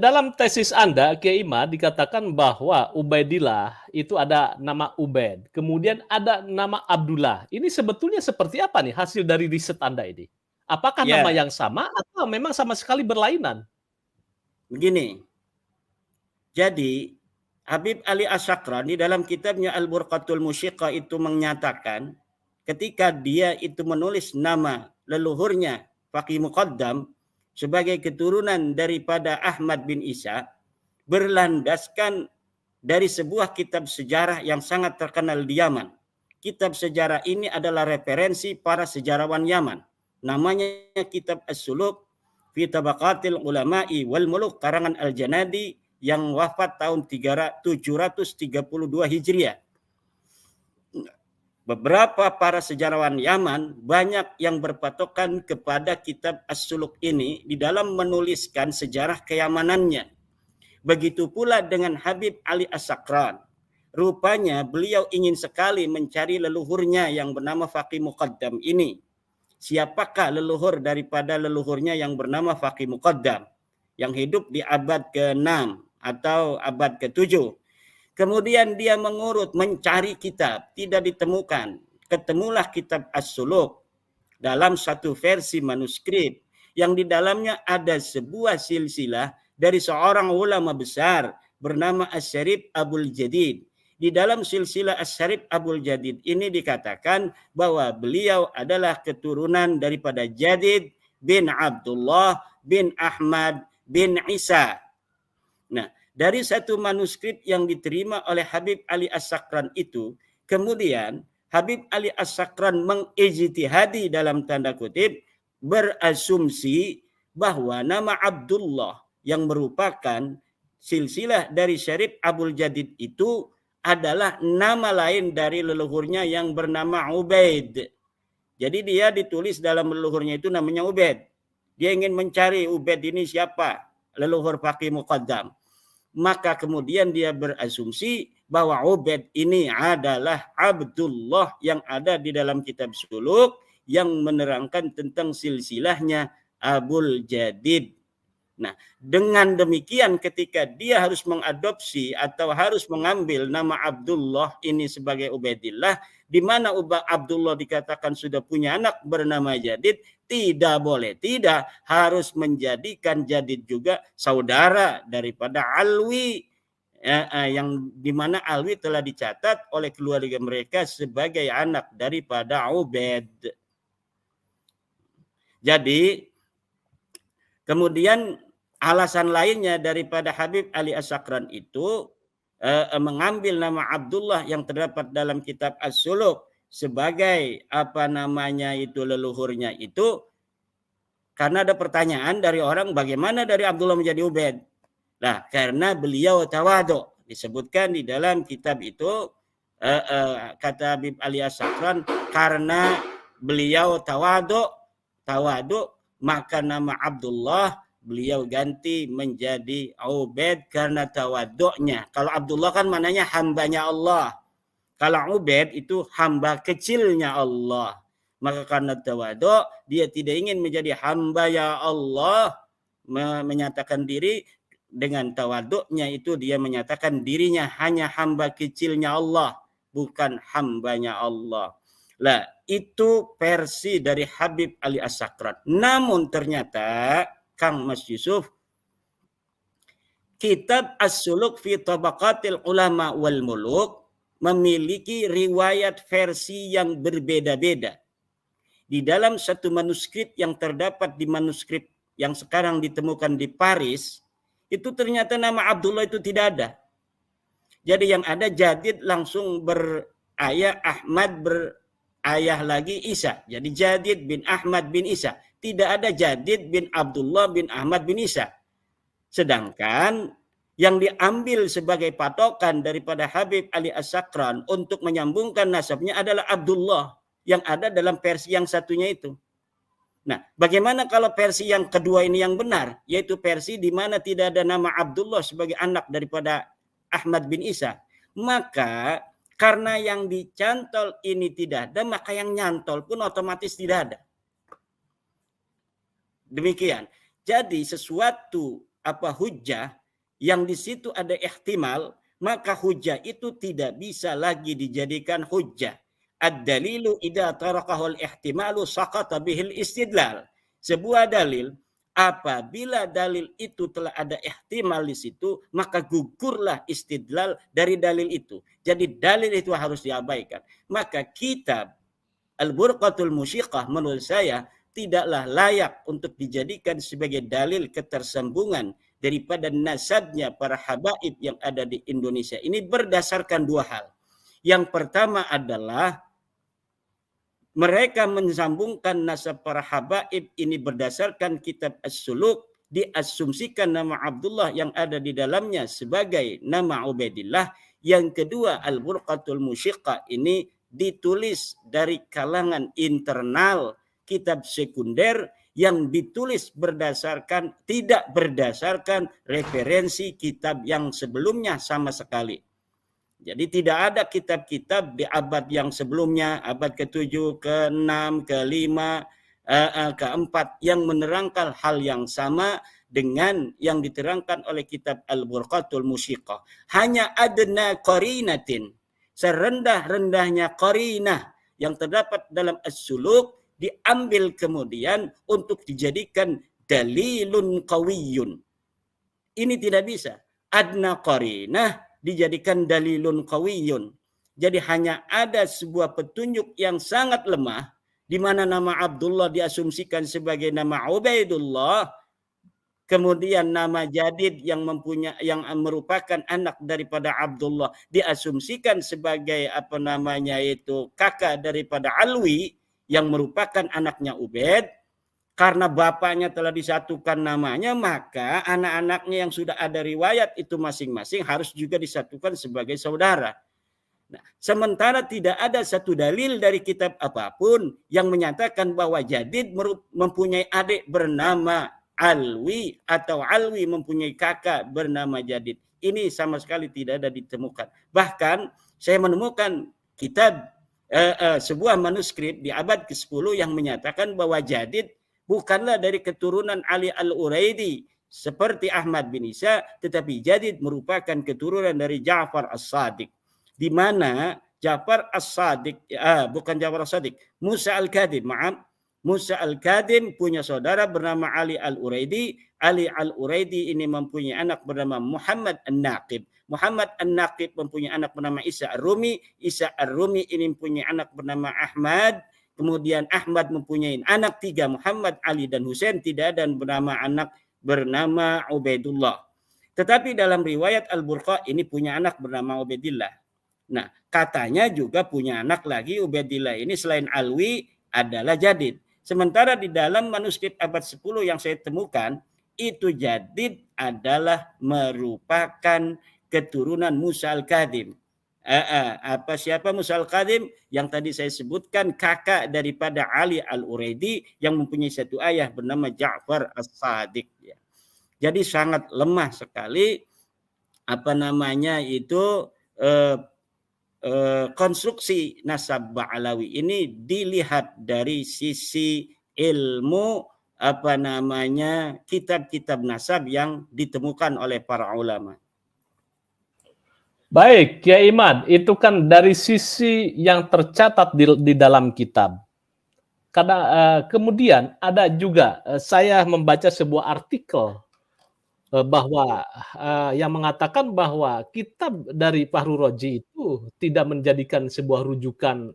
Dalam tesis Anda, Kiai Imad dikatakan bahwa Ubaidillah itu ada nama Ubaid, kemudian ada nama Abdullah. Ini sebetulnya seperti apa nih hasil dari riset Anda ini? Apakah nama Ya, yang sama atau memang sama sekali berlainan? begini. Jadi, Habib Ali Asyakran di dalam kitabnya Al-Burqatul Musyiqah itu menyatakan ketika dia itu menulis nama leluhurnya Faqih Muqaddam sebagai keturunan daripada Ahmad bin Isa, berlandaskan dari sebuah kitab sejarah yang sangat terkenal di Yaman. Kitab sejarah ini adalah referensi para sejarawan Yaman. Namanya Kitab As-Suluk fi Tabaqatil Ulama'i wal Muluk karangan Al-Janadi yang wafat tahun 732 Hijriah. Beberapa para sejarawan Yaman banyak yang berpatokan kepada kitab As-Suluk ini di dalam menuliskan sejarah keyamanannya. Begitu pula dengan Habib Ali As-Sakran. Rupanya beliau ingin sekali mencari leluhurnya yang bernama Faqih Muqaddam ini. Siapakah leluhur daripada leluhurnya yang bernama Faqih Muqaddam yang hidup di abad ke-6 atau abad ke-7. Kemudian dia mengurut, mencari kitab, tidak ditemukan. Ketemulah kitab As-Suluk dalam satu versi manuskrip yang di dalamnya ada sebuah silsilah dari seorang ulama besar bernama Asy-Syarif Abul Jadid. Di dalam silsilah Asy-Syarif Abul Jadid ini dikatakan bahwa beliau adalah keturunan daripada Jadid bin Abdullah bin Ahmad bin Isa. Nah, dari satu manuskrip yang diterima oleh Habib Ali As-Sakran itu, kemudian Habib Ali As-Sakran mengijtihadi dalam tanda kutip, berasumsi bahwa nama Abdullah yang merupakan silsilah dari Syarif Abul Jadid itu adalah nama lain dari leluhurnya yang bernama Ubaid. Jadi dia ditulis dalam leluhurnya itu namanya Ubaid. Dia ingin mencari Ubaid ini siapa? Leluhur Faqih Muqaddam. Maka kemudian dia berasumsi bahwa Ubaid ini adalah Abdullah yang ada di dalam kitab Suluk yang menerangkan tentang silsilahnya Abul Jadid. Nah, dengan demikian ketika dia harus mengadopsi atau harus mengambil nama Abdullah ini sebagai Ubaidillah, di mana Abdullah dikatakan sudah punya anak bernama Jadid, tidak boleh, tidak harus menjadikan Jadid juga saudara daripada Alwi, yang di mana Alwi telah dicatat oleh keluarga mereka sebagai anak daripada Ubaid. Jadi kemudian alasan lainnya daripada Habib Ali As-Sakran itu mengambil nama Abdullah yang terdapat dalam kitab As-Suluk sebagai leluhurnya itu karena ada pertanyaan dari orang bagaimana dari Abdullah menjadi Ubaid. Nah, karena beliau tawadu, disebutkan di dalam kitab itu kata Habib Ali As-Sakran, karena beliau tawadu maka nama Abdullah beliau ganti menjadi Ubaid karena tawaduknya. Kalau Abdullah kan maknanya hambanya Allah. Kalau Ubaid itu hamba kecilnya Allah. Maka karena tawaduk, dia tidak ingin menjadi hamba ya Allah, menyatakan diri. Dengan tawaduknya itu dia menyatakan dirinya hanya hamba kecilnya Allah, bukan hambanya Allah. Lah, itu versi dari Habib Ali As-Sakran. Namun ternyata Kang Mas Yusuf, kitab As-Suluk fi Tabaqatil Ulama wal Muluk memiliki riwayat versi yang berbeda-beda. Di dalam satu manuskrip yang terdapat di manuskrip yang sekarang ditemukan di Paris, itu ternyata nama Abdullah itu tidak ada. Jadi yang ada Jadid langsung berayah Ahmad, berayah lagi Isa. Jadi Jadid bin Ahmad bin Isa. Tidak ada Jadid bin Abdullah bin Ahmad bin Isa. Sedangkan yang diambil sebagai patokan daripada Habib Ali As-Sakran untuk menyambungkan nasabnya adalah Abdullah yang ada dalam versi yang satunya itu. Nah, bagaimana kalau versi yang kedua ini yang benar, yaitu versi di mana tidak ada nama Abdullah sebagai anak daripada Ahmad bin Isa? Maka karena yang dicantol ini tidak ada, maka yang nyantol pun otomatis tidak ada. Demikian. Jadi sesuatu hujjah yang di situ ada ihtimal, maka hujjah itu tidak bisa lagi dijadikan hujjah. Ad-dalilu idza tarakahu al-ihtimalu saqata bihil istidlal. Sebuah dalil apabila dalil itu telah ada ihtimal di situ, maka gugurlah istidlal dari dalil itu. Jadi dalil itu harus diabaikan. Maka kitab Al-Burqatul Musyiqah menurut saya tidaklah layak untuk dijadikan sebagai dalil ketersambungan daripada nasabnya para habaib yang ada di Indonesia. Ini berdasarkan dua hal. Yang pertama adalah mereka mensambungkan nasab para habaib ini berdasarkan kitab As-Suluk, diasumsikan nama Abdullah yang ada di dalamnya sebagai nama Ubaidillah. Yang kedua, Al-Burqatul Musyiqah ini ditulis dari kalangan internal kitab sekunder yang ditulis tidak berdasarkan referensi kitab yang sebelumnya sama sekali. Jadi tidak ada kitab-kitab di abad yang sebelumnya, abad ke-7, ke-6, ke-5, ke-4 yang menerangkan hal yang sama dengan yang diterangkan oleh kitab Al-Burqatul Musyiqah. Hanya adna qarinatin, serendah-rendahnya qarinah yang terdapat dalam As-Suluk diambil kemudian untuk dijadikan dalilun qawiyun. Ini tidak bisa. Adna qarinah dijadikan dalilun qawiyun. Jadi hanya ada sebuah petunjuk yang sangat lemah di mana nama Abdullah diasumsikan sebagai nama Ubaidullah, kemudian nama Jadid yang merupakan anak daripada Abdullah diasumsikan sebagai kakak daripada Alwi yang merupakan anaknya Ubaid. Karena bapaknya telah disatukan namanya, maka anak-anaknya yang sudah ada riwayat itu masing-masing harus juga disatukan sebagai saudara. Nah, sementara tidak ada satu dalil dari kitab apapun yang menyatakan bahwa Jadid mempunyai adik bernama Alwi atau Alwi mempunyai kakak bernama Jadid. Ini sama sekali tidak ada ditemukan. Bahkan saya menemukan kitab sebuah manuskrip di abad ke-10 yang menyatakan bahwa Jadid bukanlah dari keturunan Ali Al-Uraidi seperti Ahmad bin Isa, tetapi Jadid merupakan keturunan dari Ja'far As-Sadiq. Di mana Ja'far As-Sadiq, bukan Ja'far As-Sadiq, Musa Al-Kadhim, Musa Al-Kadhim punya saudara bernama Ali Al-Uraidi. Ali Al-Uraidi ini mempunyai anak bernama Muhammad An-Naqib. Muhammad An-Naqib mempunyai anak bernama Isa Ar-Rumi. Isa Ar-Rumi ini mempunyai anak bernama Ahmad. Kemudian Ahmad mempunyai anak 3, Muhammad, Ali, dan Husain. Tidak ada bernama anak bernama Ubaidullah. Tetapi dalam riwayat Al-Burqa ini punya anak bernama Ubaidillah. Nah, katanya juga punya anak lagi Ubaidillah ini selain Alwi adalah Jadid. Sementara di dalam manuskrip abad 10 yang saya temukan, itu Jadid adalah merupakan keturunan Musa Al-Kadhim. Siapa Musa Al-Kadhim? Yang tadi saya sebutkan, kakak daripada Ali Al-Uraidi yang mempunyai satu ayah bernama Ja'far As-Sadiq. Jadi sangat lemah sekali konstruksi nasab Ba'alawi ini dilihat dari sisi ilmu kitab-kitab nasab yang ditemukan oleh para ulama. Baik, Kiai Imad, itu kan dari sisi yang tercatat di dalam kitab. Karena kemudian ada juga saya membaca sebuah artikel bahwa yang mengatakan bahwa kitab dari Fahru Roji itu tidak menjadikan sebuah rujukan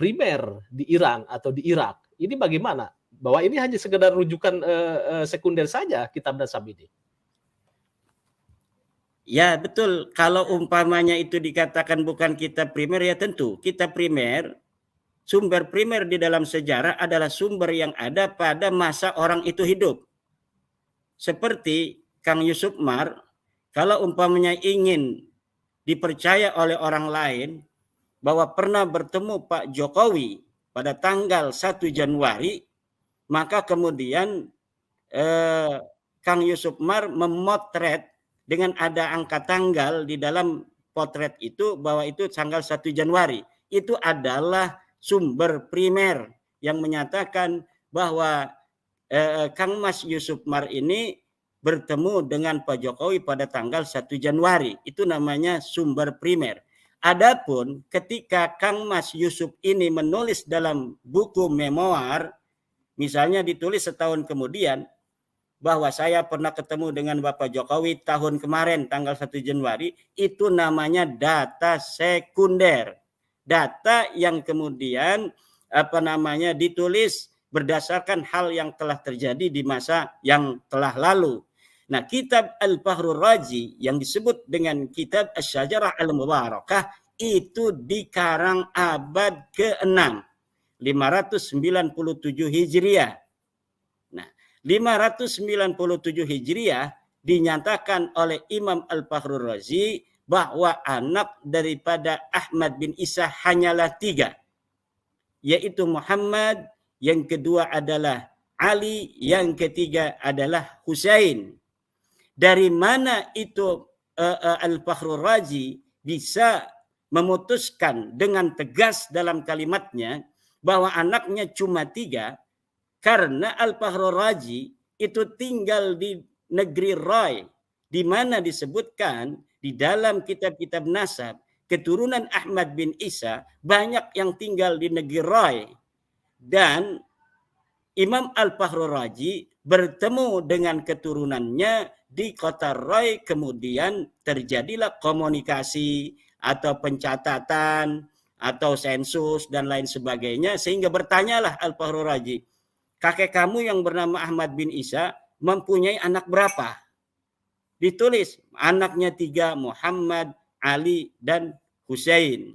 primer di Iran atau di Irak. Ini bagaimana? Bahwa ini hanya sekedar rujukan sekunder saja kitab nasab ini. Ya betul, kalau umpamanya itu dikatakan bukan kitab primer, ya tentu kitab primer, sumber primer di dalam sejarah adalah sumber yang ada pada masa orang itu hidup. Seperti Kang Yusuf Mar, kalau umpamanya ingin dipercaya oleh orang lain bahwa pernah bertemu Pak Jokowi pada tanggal 1 Januari, maka kemudian Kang Yusuf Mar memotret dengan ada angka tanggal di dalam potret itu bahwa itu tanggal 1 Januari. Itu adalah sumber primer yang menyatakan bahwa Kang Mas Yusuf Mar ini bertemu dengan Pak Jokowi pada tanggal 1 Januari. Itu namanya sumber primer. Adapun ketika Kang Mas Yusuf ini menulis dalam buku memoir, misalnya ditulis setahun kemudian, bahwa saya pernah ketemu dengan Bapak Jokowi tahun kemarin tanggal 1 Januari, itu namanya data sekunder. Data yang kemudian ditulis berdasarkan hal yang telah terjadi di masa yang telah lalu. Nah, kitab Al-Fahrur Razi yang disebut dengan kitab Asy-Syajarah Al-Mubarakah itu dikarang abad ke-6, 597 Hijriah. 597 Hijriah dinyatakan oleh Imam Al-Fakhrur Razi bahwa anak daripada Ahmad bin Isa hanyalah 3, yaitu Muhammad, yang kedua adalah Ali, yang ketiga adalah Husain. Dari mana itu Al-Fakhrur Razi bisa memutuskan dengan tegas dalam kalimatnya bahwa anaknya cuma 3? Karena Al-Fakhrur Razi itu tinggal di negeri Rai, di mana disebutkan di dalam kitab-kitab nasab, keturunan Ahmad bin Isa banyak yang tinggal di negeri Rai. Dan Imam Al-Fakhrur Razi bertemu dengan keturunannya di kota Rai, kemudian terjadilah komunikasi atau pencatatan atau sensus dan lain sebagainya, sehingga bertanyalah Al-Fakhrur Razi, kakek kamu yang bernama Ahmad bin Isa mempunyai anak berapa? Ditulis anaknya 3, Muhammad, Ali, dan Husain.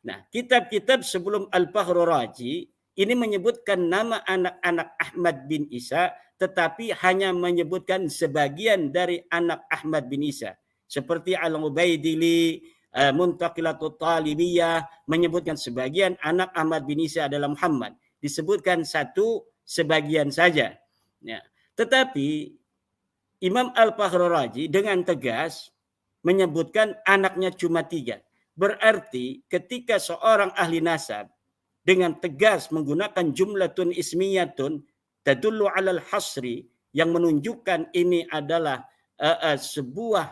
Nah, kitab-kitab sebelum Al-Fakhrur Razi ini menyebutkan nama anak-anak Ahmad bin Isa, tetapi hanya menyebutkan sebagian dari anak Ahmad bin Isa. Seperti Al-Ubaidili, Muntaqilatut Talibiyah menyebutkan sebagian anak Ahmad bin Isa adalah Muhammad. Disebutkan satu sebagian saja. Ya. Tetapi Imam Al-Fakhrur Razi dengan tegas menyebutkan anaknya cuma 3. Berarti ketika seorang ahli nasab dengan tegas menggunakan jumlatun ismiyatun tadullu alal hasri, yang menunjukkan ini adalah sebuah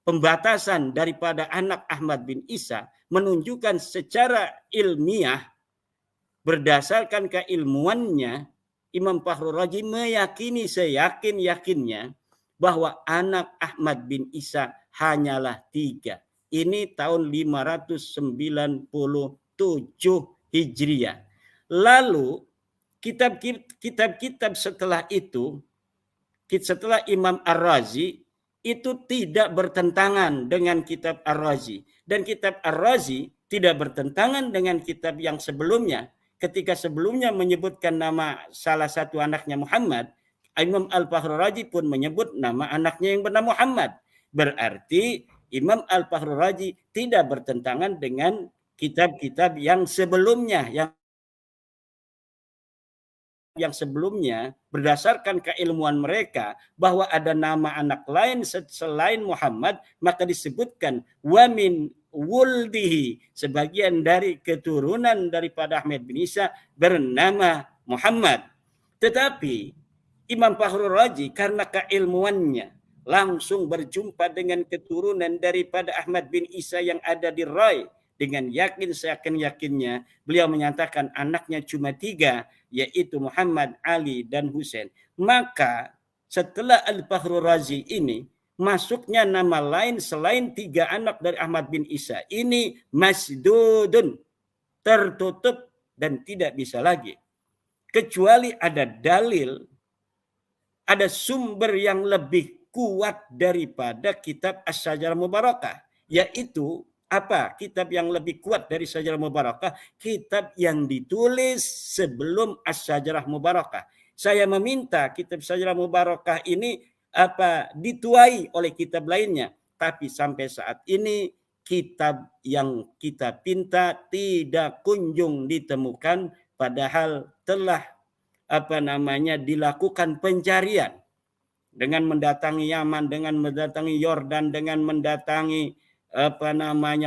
pembatasan daripada anak Ahmad bin Isa, menunjukkan secara ilmiah berdasarkan keilmuannya, Imam Fakhrur Razi meyakini seyakin-yakinnya bahwa anak Ahmad bin Isa hanyalah 3. Ini tahun 597 Hijriah. Lalu kitab-kitab setelah itu, setelah Imam Ar-Razi, itu tidak bertentangan dengan kitab Ar-Razi. Dan kitab Ar-Razi tidak bertentangan dengan kitab yang sebelumnya. Ketika sebelumnya menyebutkan nama salah satu anaknya Muhammad, Imam Al-Fakhrur Razi pun menyebut nama anaknya yang bernama Muhammad. Berarti Imam Al-Fakhrur Razi tidak bertentangan dengan kitab-kitab yang sebelumnya, yang sebelumnya berdasarkan keilmuan mereka bahwa ada nama anak lain selain Muhammad, maka disebutkan wa min wuldihi, sebagian dari keturunan daripada Ahmad bin Isa bernama Muhammad. Tetapi Imam Fakhrur Razi karena keilmuannya langsung berjumpa dengan keturunan daripada Ahmad bin Isa yang ada di Rai, dengan yakin-yakinnya beliau menyatakan anaknya cuma 3, yaitu Muhammad, Ali, dan Husain. Maka setelah Al-Fakhrur Razi ini masuknya nama lain selain 3 anak dari Ahmad bin Isa, ini masdudun, tertutup dan tidak bisa lagi, kecuali ada dalil, ada sumber yang lebih kuat daripada kitab Asy-Syajarah Mubarakah, yaitu apa? Kitab yang lebih kuat dari Syajarah Mubarakah, kitab yang ditulis sebelum Asy-Syajarah Mubarakah. Saya meminta kitab Syajarah Mubarakah ini dituai oleh kitab lainnya, tapi sampai saat ini kitab yang kita pinta tidak kunjung ditemukan, padahal telah dilakukan pencarian dengan mendatangi Yaman, dengan mendatangi Yordan, dengan mendatangi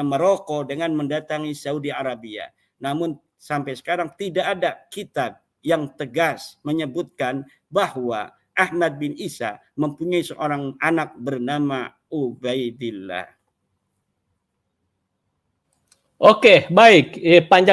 Maroko, dengan mendatangi Saudi Arabia. Namun sampai sekarang tidak ada kitab yang tegas menyebutkan bahwa Ahmad bin Isa mempunyai seorang anak bernama Ubaidillah. Oke, baik. Panjang